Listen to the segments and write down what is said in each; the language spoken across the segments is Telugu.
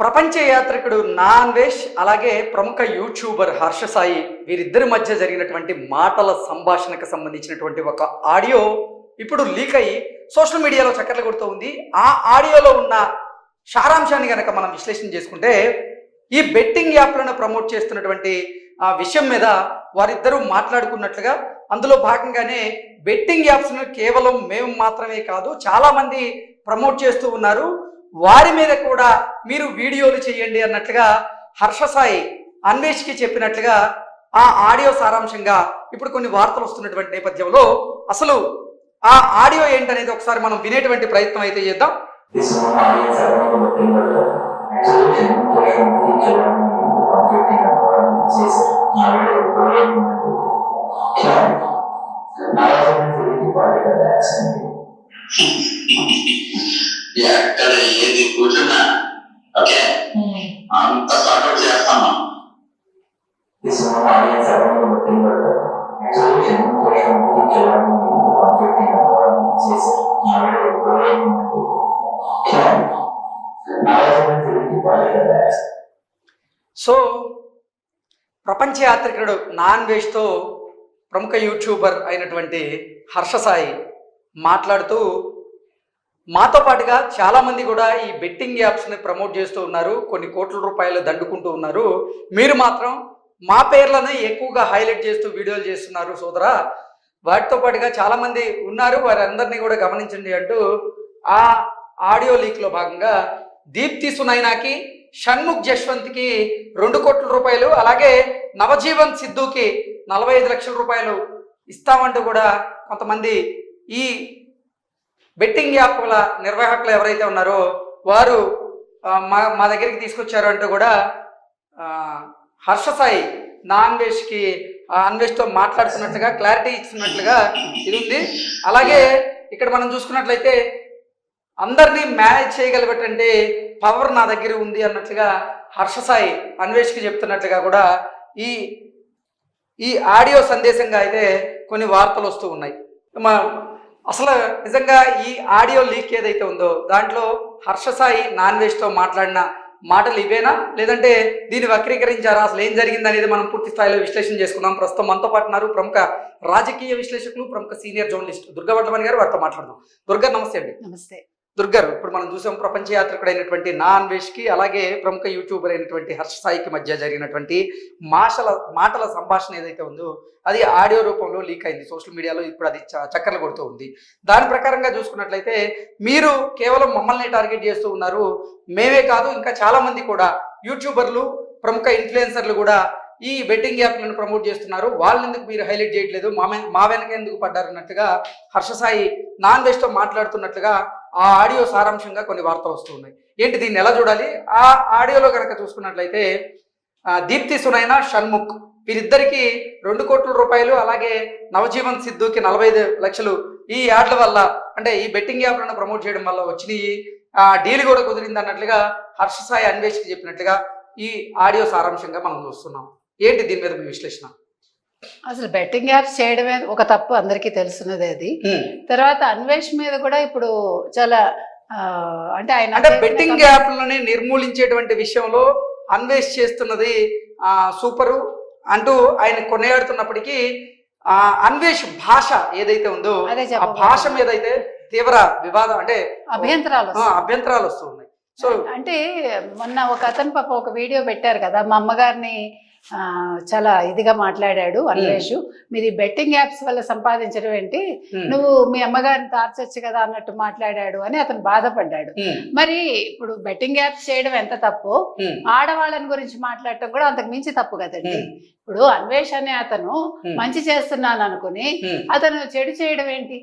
ప్రపంచ యాత్రికుడు నా అన్వేష్ అలాగే ప్రముఖ యూట్యూబర్ హర్ష సాయి వీరిద్దరి మధ్య జరిగినటువంటి మాటల సంభాషణకు సంబంధించినటువంటి ఒక ఆడియో ఇప్పుడు లీక్ అయ్యి సోషల్ మీడియాలో చక్కర్లు కొడుతూ ఉంది. ఆ ఆడియోలో ఉన్న సారాంశాన్ని కనుక మనం విశ్లేషణ చేసుకుంటే ఈ బెట్టింగ్ యాప్లను ప్రమోట్ చేస్తున్నటువంటి ఆ విషయం మీద వారిద్దరూ మాట్లాడుకున్నట్లుగా, అందులో భాగంగానే బెట్టింగ్ యాప్స్ను కేవలం మేము మాత్రమే కాదు చాలామంది ప్రమోట్ చేస్తూ ఉన్నారు, వారి మీద కూడా మీరు వీడియోలు చేయండి అన్నట్లుగా హర్ష సాయి అన్వేష్కి చెప్పినట్లుగా ఆ ఆడియో సారాంశంగా ఇప్పుడు కొన్ని వార్తలు వస్తున్నటువంటి నేపథ్యంలో అసలు ఆ ఆడియో ఏంటనేది ఒకసారి మనం వినేటువంటి ప్రయత్నం అయితే చేద్దాం. ఎక్కడ ఏది కూర్చున్నా ఓకే అంత సార్ట్అవుట్ చేస్తామా. సో ప్రపంచ యాత్రికుడు నా అన్వేష్తో ప్రముఖ యూట్యూబర్ అయినటువంటి హర్ష సాయి మాట్లాడుతూ మాతో పాటుగా చాలామంది కూడా ఈ బెట్టింగ్ యాప్స్ని ప్రమోట్ చేస్తూ ఉన్నారు, కొన్ని కోట్ల రూపాయలు దండుకుంటూ ఉన్నారు, మీరు మాత్రం మా పేర్లను ఎక్కువగా హైలైట్ చేస్తూ వీడియోలు చేస్తున్నారు సోదరా, వాటితో పాటుగా చాలామంది ఉన్నారు, వారందరినీ కూడా గమనించండి అంటూ ఆ ఆడియో లీక్లో భాగంగా దీప్తి సునైనాకి, షణ్ముఖ్ జశ్వంత్కి 2 కోట్ల రూపాయలు, అలాగే నవజీవన్ సిద్ధుకి 45 లక్షల రూపాయలు ఇస్తామంటూ కూడా కొంతమంది ఈ బెట్టింగ్ యాప్ల నిర్వాహకులు ఎవరైతే ఉన్నారో వారు మా దగ్గరికి తీసుకొచ్చారు అంటూ కూడా హర్ష సాయి నా అన్వేష్కి అన్వేష్తో మాట్లాడుతున్నట్లుగా క్లారిటీ ఇస్తున్నట్లుగా ఇది ఉంది. అలాగే ఇక్కడ మనం చూసుకున్నట్లయితే అందరినీ మేనేజ్ చేయగలిగేటంటే పవర్ నా దగ్గర ఉంది అన్నట్లుగా హర్ష సాయి అన్వేష్కి చెప్తున్నట్లుగా కూడా ఈ ఆడియో సందేశంగా అయితే కొన్ని వార్తలు వస్తూ ఉన్నాయి. అసలు నిజంగా ఈ ఆడియో లీక్ ఏదైతే ఉందో దాంట్లో హర్ష సాయి నా అన్వేష్తో మాట్లాడిన మాటలు ఇవేనా, లేదంటే దీన్ని వక్రీకరించారా, అసలు ఏం జరిగింది అనేది మనం పూర్తి స్థాయిలో విశ్లేషణ చేసుకుందాం. ప్రస్తుతం మనతో పాటు ఉన్నారు ప్రముఖ రాజకీయ విశ్లేషకులు, ప్రముఖ సీనియర్ జర్నలిస్ట్ దుర్గా వడ్లమణి గారు, వారితో మాట్లాడదాం. దుర్గా నమస్తే అండి. నమస్తే దుర్గారు, ఇప్పుడు మనం చూసాం ప్రపంచ యాత్రికుడు అయినటువంటి నా అన్వేష్కి అలాగే ప్రముఖ యూట్యూబర్ అయినటువంటి హర్ష సాయికి మధ్య జరిగినటువంటి మాటల సంభాషణ ఏదైతే ఉందో అది ఆడియో రూపంలో లీక్ అయింది సోషల్ మీడియాలో. ఇప్పుడు అది చక్కర్లు కొడుతూ ఉంది. దాని ప్రకారంగా చూసుకున్నట్లయితే మీరు కేవలం మమ్మల్ని టార్గెట్ చేస్తూ ఉన్నారు, మేమే కాదు ఇంకా చాలామంది కూడా యూట్యూబర్లు, ప్రముఖ ఇన్ఫ్లుయెన్సర్లు కూడా ఈ బెట్టింగ్ యాప్లను ప్రమోట్ చేస్తున్నారు, వాళ్ళని ఎందుకు మీరు హైలైట్ చేయట్లేదు, మా వెనక ఎందుకు పడ్డారన్నట్టుగా హర్ష సాయి నా అన్వేష్తో మాట్లాడుతున్నట్లుగా ఆ ఆడియో సారాంశంగా కొన్ని వార్తలు వస్తూ ఉన్నాయి. ఏంటి దీన్ని ఎలా చూడాలి? ఆ ఆడియోలో కనుక చూసుకున్నట్లయితే దీప్తి సునైనా, షణ్ముఖ్ వీరిద్దరికి 2 కోట్ల రూపాయలు, అలాగే నవజీవన్ సిద్ధుకి 45 లక్షలు ఈ యాడ్ల వల్ల, అంటే ఈ బెట్టింగ్ యాప్లను ప్రమోట్ చేయడం వల్ల వచ్చినాయి, డీల్ కూడా కుదిరింది అన్నట్లుగా హర్ష సాయి అన్వేష్కి చెప్పినట్లుగా ఈ ఆడియో సారాంశంగా మనం చూస్తున్నాం. ఏంటి దీని మీద మీ విశ్లేషణ? అసలు బెట్టింగ్ యాప్స్ చేయడమే ఒక తప్పు, అందరికీ తెలుసున్నదే అది. తర్వాత అన్వేష్ మీద కూడా ఇప్పుడు చాలా అంటే బెట్టింగ్ యాప్లని నిర్మూలించేటువంటి విషయంలో అన్వేష్ చేస్తున్నది సూపరు అంటూ ఆయన కొనియాడుతున్నప్పటికీ అన్వేష్ భాష ఏదైతే ఉందో ఆ భాష మీద అయితే తీవ్ర వివాదం, అంటే అభ్యంతరాలు వస్తూ ఉన్నాయి. సో అంటే మొన్న ఒక అతను పాప ఒక వీడియో పెట్టారు కదా, మా అమ్మగారిని చాలా ఇదిగా మాట్లాడాడు అన్వేష్, మీరు ఈ బెట్టింగ్ యాప్స్ వల్ల సంపాదించడం ఏంటి, నువ్వు మీ అమ్మగారిని తార్చొచ్చు కదా అన్నట్టు మాట్లాడాడు అని అతను బాధపడ్డాడు. మరి ఇప్పుడు బెట్టింగ్ యాప్స్ చేయడం ఎంత తప్పు, ఆడవాళ్ళని గురించి మాట్లాడటం కూడా అంతకు మించి తప్పు కదండి. ఇప్పుడు అన్వేష్ అనే అతను మంచి చేస్తున్నాను అనుకుని అతను చెడు చేయడం ఏంటి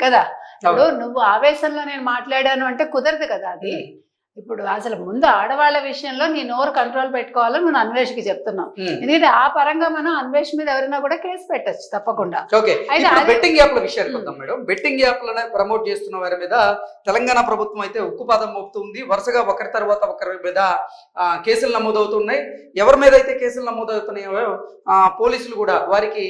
కదా. ఇప్పుడు నువ్వు ఆవేశంలో నేను మాట్లాడాను అంటే కుదరదు కదా అది. ఇప్పుడు అసలు ముందు ఆడవాళ్ళ విషయంలో నీ నోరు కంట్రోల్ పెట్టుకోవాలని మనం అన్వేష్కి చెప్తున్నాం. ఎందుకంటే ఆ పరంగా మనం అన్వేష్ మీద ఎవరైనా కూడా కేసు పెట్టచ్చు తప్పకుండా. బెట్టింగ్ యాప్ల విషయానికి వద్దాం మేడం. బెట్టింగ్ యాప్లను ప్రమోట్ చేస్తున్న వారి మీద తెలంగాణ ప్రభుత్వం అయితే ఉక్కుపాదం మోపుతుంది. వరుసగా ఒకరి తర్వాత ఒకరి మీద కేసులు నమోదవుతున్నాయి. ఎవరి మీద అయితే కేసులు నమోదవుతున్నాయో పోలీసులు కూడా వారికి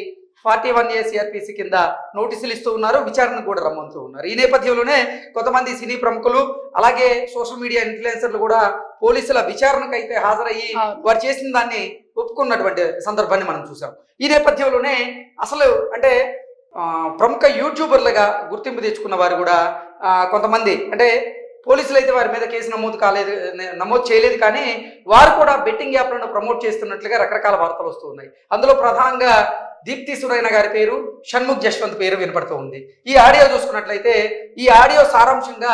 41A సిఆర్పిసి కింద నోటీసులు ఇస్తూ ఉన్నారు, విచారణకు కూడా రమ్మంటూ ఉన్నారు. ఈ నేపథ్యంలోనే కొంతమంది సినీ ప్రముఖులు అలాగే సోషల్ మీడియా ఇన్ఫ్లుయెన్సర్లు కూడా పోలీసుల విచారణకు అయితే హాజరయ్యి వారు చేసిన దాన్ని ఒప్పుకున్నటువంటి సందర్భాన్ని మనం చూసాం. ఈ నేపథ్యంలోనే అసలు అంటే ప్రముఖ యూట్యూబర్లుగా గుర్తింపు తెచ్చుకున్న వారు కూడా కొంతమంది అంటే పోలీసులు అయితే వారి మీద కేసు నమోదు చేయలేదు, కానీ వారు కూడా బెట్టింగ్ యాప్లను ప్రమోట్ చేస్తున్నట్లుగా రకరకాల వార్తలు వస్తూ ఉన్నాయి. అందులో ప్రధానంగా దీప్తి సురైన గారి పేరు, షణ్ముఖ్ జశ్వంత్ పేరు వినపడుతూ ఉంది. ఈ ఆడియో చూసుకున్నట్లయితే ఈ ఆడియో సారాంశంగా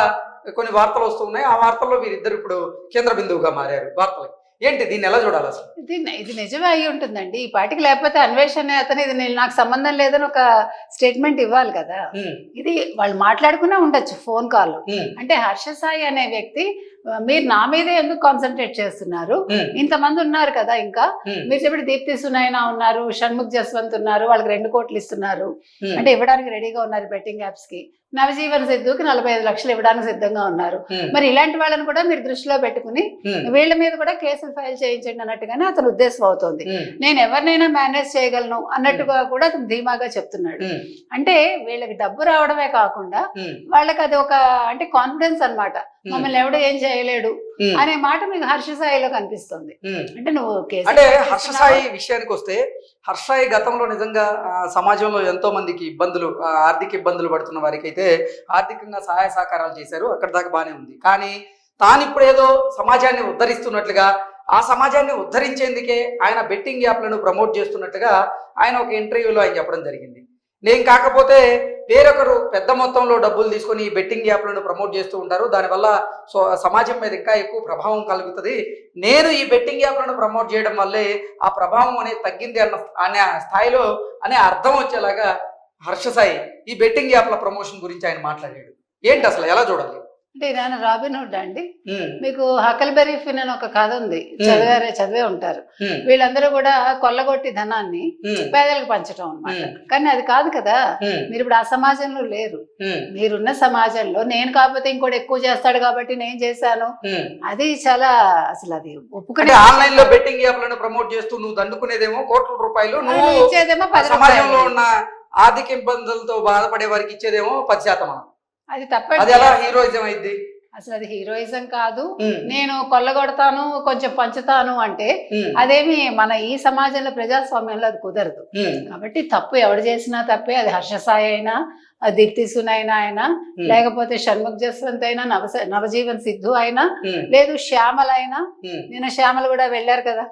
కొన్ని వార్తలు వస్తూ ఉన్నాయి. ఆ వార్తల్లో వీరిద్దరు ఇప్పుడు కేంద్ర బిందువుగా మారారు. వార్తలు ఏంటి, దీన్ని ఎలా చూడాలి అసలు? ఇది నిజమే అయి ఉంటుందండి ఈ పాటికి, లేకపోతే అన్వేషణ అతను ఇది నాకు సంబంధం లేదని ఒక స్టేట్మెంట్ ఇవ్వాలి కదా. ఇది వాళ్ళు మాట్లాడుకునే ఉండొచ్చు ఫోన్ కాల్. అంటే హర్ష సాయి అనే వ్యక్తి మీరు నా మీదే ఎందుకు కాన్సన్ట్రేట్ చేస్తున్నారు, ఇంతమంది ఉన్నారు కదా, ఇంకా మీరు చెప్పి దీప్తి సునైనా ఉన్నారు, షణ్ముఖ్ జస్వంత్ ఉన్నారు, వాళ్ళకి 2 కోట్లు ఇస్తున్నారు అంటే ఇవ్వడానికి రెడీగా ఉన్నారు బెట్టింగ్ యాప్స్ కి. నవజీవన్ సిద్ధుకి 45 లక్షలు ఇవ్వడానికి సిద్ధంగా ఉన్నారు. మరి ఇలాంటి వాళ్ళని కూడా మీరు దృష్టిలో పెట్టుకుని వీళ్ళ మీద కూడా కేసులు ఫైల్ చేయించండి అన్నట్టుగానే అతని ఉద్దేశం అవుతుంది. నేను ఎవరినైనా మేనేజ్ చేయగలను అన్నట్టుగా కూడా అతను ధీమాగా చెప్తున్నాడు. అంటే వీళ్ళకి డబ్బు రావడమే కాకుండా వాళ్ళకి అది ఒక అంటే కాన్ఫిడెన్స్ అన్నమాట, మమ్మల్ని ఎవడు ఏం చేయలేడు అనే మాట మీకు హర్ష సాయిలో కనిపిస్తుంది. అంటే నువ్వు అంటే హర్ష సాయి విషయానికి వస్తే, హర్ష సాయి గతంలో నిజంగా సమాజంలో ఎంతో మందికి ఇబ్బందులు, ఆర్థిక ఇబ్బందులు పడుతున్న వారికి అయితే ఆర్థికంగా సహాయ సహకారాలు చేశారు, అక్కడ దాకా బాగానే ఉంది. కానీ తాను ఇప్పుడు ఏదో సమాజాన్ని ఉద్ధరిస్తున్నట్లుగా, ఆ సమాజాన్ని ఉద్ధరించేందుకే ఆయన బెట్టింగ్ యాప్లను ప్రమోట్ చేస్తున్నట్టుగా ఆయన ఒక ఇంటర్వ్యూలో ఆయన చెప్పడం జరిగింది. నేను కాకపోతే వేరొకరు పెద్ద మొత్తంలో డబ్బులు తీసుకొని ఈ బెట్టింగ్ యాప్లను ప్రమోట్ చేస్తూ ఉంటారు, దానివల్ల సమాజం మీద ఇంకా ఎక్కువ ప్రభావం కలుగుతుంది, నేను ఈ బెట్టింగ్ యాప్లను ప్రమోట్ చేయడం వల్లే ఆ ప్రభావం అనేది తగ్గింది అనే స్థాయిలో అనే అర్థం వచ్చేలాగా హర్ష సాయి ఈ బెట్టింగ్ యాప్ల ప్రమోషన్ గురించి ఆయన మాట్లాడాడు. ఏంటి అసలు, ఎలా చూడాలి? అంటే ఆయన రాబిన్హుడ్ అండి. మీకు హకల్బెర్రీ ఫిన్ అని ఒక కథ ఉంది, చదివే ఉంటారు. వీళ్ళందరూ కూడా కొల్లగొట్టి ధనాన్ని పేదలకు పంచడం అన్నమాట. కానీ అది కాదు కదా, మీరు ఇప్పుడు ఆ సమాజంలో లేరు. మీరున్న సమాజంలో నేను కాకపోతే ఇంకోటి ఎక్కువ చేస్తాడు కాబట్టి నేను చేశాను, అది చాలా అసలు అది ఒప్పుకునే. ఆన్లైన్ లో బెట్టింగ్ యాప్లను ప్రమోట్ చేస్తూ నువ్వు దండుకునేదేమో కోట్ల రూపాయలు, నువ్వు ఇచ్చేదేమో 10 సమాజంలో ఉన్న ఆర్థిక ఇబ్బందులతో బాధపడే వారికి ఇచ్చేదేమో 10%. అది తప్ప అది ఎలా హీరోయిజం అయింది? అసలు అది హీరోయిజం కాదు. నేను కొల్లగొడతాను కొంచెం పంచుతాను అంటే అదేమి మన ఈ సమాజంలో ప్రజాస్వామ్యంలో అది కుదరదు. కాబట్టి తప్పు ఎవడు చేసినా తప్పే, అది హర్ష సాయి అయినా, దీప్తి సునైనా అయినా, లేకపోతే షణ్ముఖ్ జస్వంత్ అయినా, నవజీవన్ సిద్ధు అయినా, లేదు శ్యామల అయినా. నిన్న శ్యామల కూడా వెళ్ళారు కదా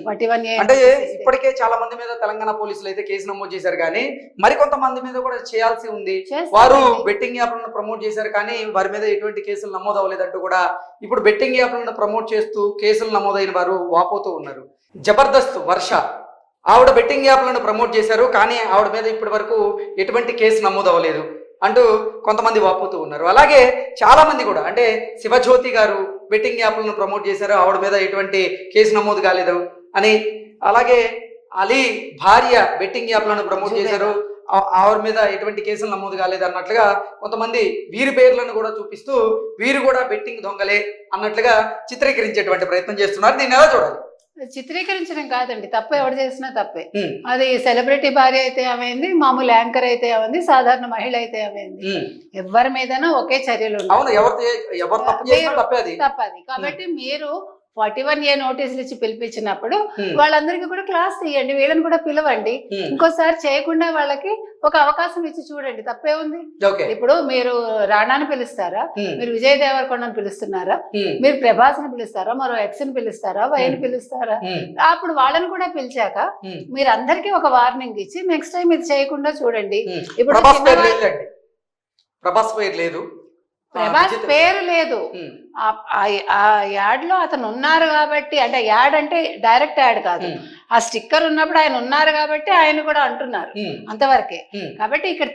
41A. అంటే ఇప్పటికే చాలా మంది మీద తెలంగాణ పోలీసులు అయితే కేసు నమోదు చేశారు, కానీ మరికొంతమంది మీద కూడా చేయాల్సి ఉంది. వారు బెట్టింగ్ యాప్లను ప్రమోట్ చేశారు, కానీ వారి మీద ఎటువంటి కేసులు నమోదు అవ్వలేదంటూ కూడా ఇప్పుడు బెట్టింగ్ యాప్లను ప్రమోట్ చేస్తూ కేసులు నమోదైన వారు వాపోతూ ఉన్నారు. జబర్దస్త్ వర్ష, ఆవిడ బెట్టింగ్ యాప్లను ప్రమోట్ చేశారు, కానీ ఆవిడ మీద ఇప్పటి వరకు ఎటువంటి కేసు నమోదు అవ్వలేదు అంటూ కొంతమంది వాపోతూ ఉన్నారు. అలాగే చాలా మంది కూడా, అంటే శివజ్యోతి గారు బెట్టింగ్ యాప్లను ప్రమోట్ చేశారు, ఆవిడ మీద ఎటువంటి కేసు నమోదు కాలేదు అని. అలాగే అలీ భార్య బెట్టింగ్ యాప్లను ప్రమోట్ చేశారు, ఆవిడ మీద ఎటువంటి కేసులు నమోదు కాలేదు అన్నట్లుగా కొంతమంది వీరి పేర్లను కూడా చూపిస్తూ వీరు కూడా బెట్టింగ్ దొంగలే అన్నట్లుగా చిత్రీకరించేటువంటి ప్రయత్నం చేస్తున్నారు. దీన్ని ఎలా చూడాలి? చిత్రీకరించడం కాదండి, తప్పు ఎవరు చేసినా తప్పే. అది సెలబ్రిటీ భార్య అయితే ఏమైంది, మామూలు యాంకర్ అయితే ఏమైంది, సాధారణ మహిళ అయితే ఏమైంది, ఎవరి మీదైనా ఒకే చర్యలు తప్పది. కాబట్టి మీరు 41A నోటీసులు ఇచ్చి పిలిపించినప్పుడు వాళ్ళందరికీ కూడా క్లాస్ తీయండి, వీళ్ళని కూడా పిలవండి, ఇంకోసారి చేయకుండా వాళ్ళకి ఒక అవకాశం ఇచ్చి చూడండి, తప్పే ఉంది. ఇప్పుడు మీరు రాణాని పిలుస్తారా, మీరు విజయ్ దేవరకొండని పిలుస్తున్నారా, మీరు ప్రభాస్ని పిలుస్తారా, మరో ఎక్స్ని పిలుస్తారా, వైని పిలుస్తారా? అప్పుడు వాళ్ళని కూడా పిలిచాక మీరు అందరికీ ఒక వార్నింగ్ ఇచ్చి నెక్స్ట్ టైం ఇది చేయకుండా చూడండి. ఇప్పుడు ప్రభాస్ పేరు లేదు, ప్రభాస్ పేరు లేదు, ఆ యాడ్ లో అతను ఉన్నారు కాబట్టి, అంటే యాడ్ అంటే డైరెక్ట్ యాడ్ కాదు, ఆ స్టిక్కర్ ఉన్నప్పుడు ఆయన ఉన్నారు కాబట్టి ఆయన కూడా అంటున్నారు, అంతవరకే. కాబట్టి ఇక్కడ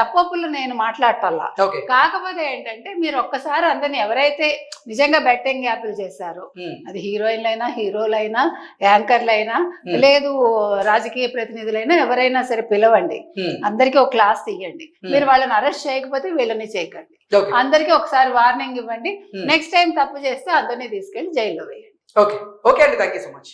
తప్పులు నేను మాట్లాడటల్లా. కాకపోతే ఏంటంటే మీరు ఒక్కసారి అందరిని ఎవరైతే నిజంగా బెట్టింగ్ యాప్లు చేశారో, అది హీరోయిన్లైనా, హీరోలైనా, యాంకర్లైనా, లేదు రాజకీయ ప్రతినిధులైనా, ఎవరైనా సరే పిలవండి, అందరికీ ఒక క్లాస్ తీయండి. మీరు వాళ్ళని అరెస్ట్ చేయకపోతే వీళ్ళని చేయకండి, అందరికీ ఒకసారి వార్నింగ్ ఇవ్వండి. నెక్స్ట్ టైం తప్పు చేస్తే అందరినీ తీసుకెళ్లి జైల్లో వేయండి. ఓకే అండి, థ్యాంక్ యూ సో మచ్.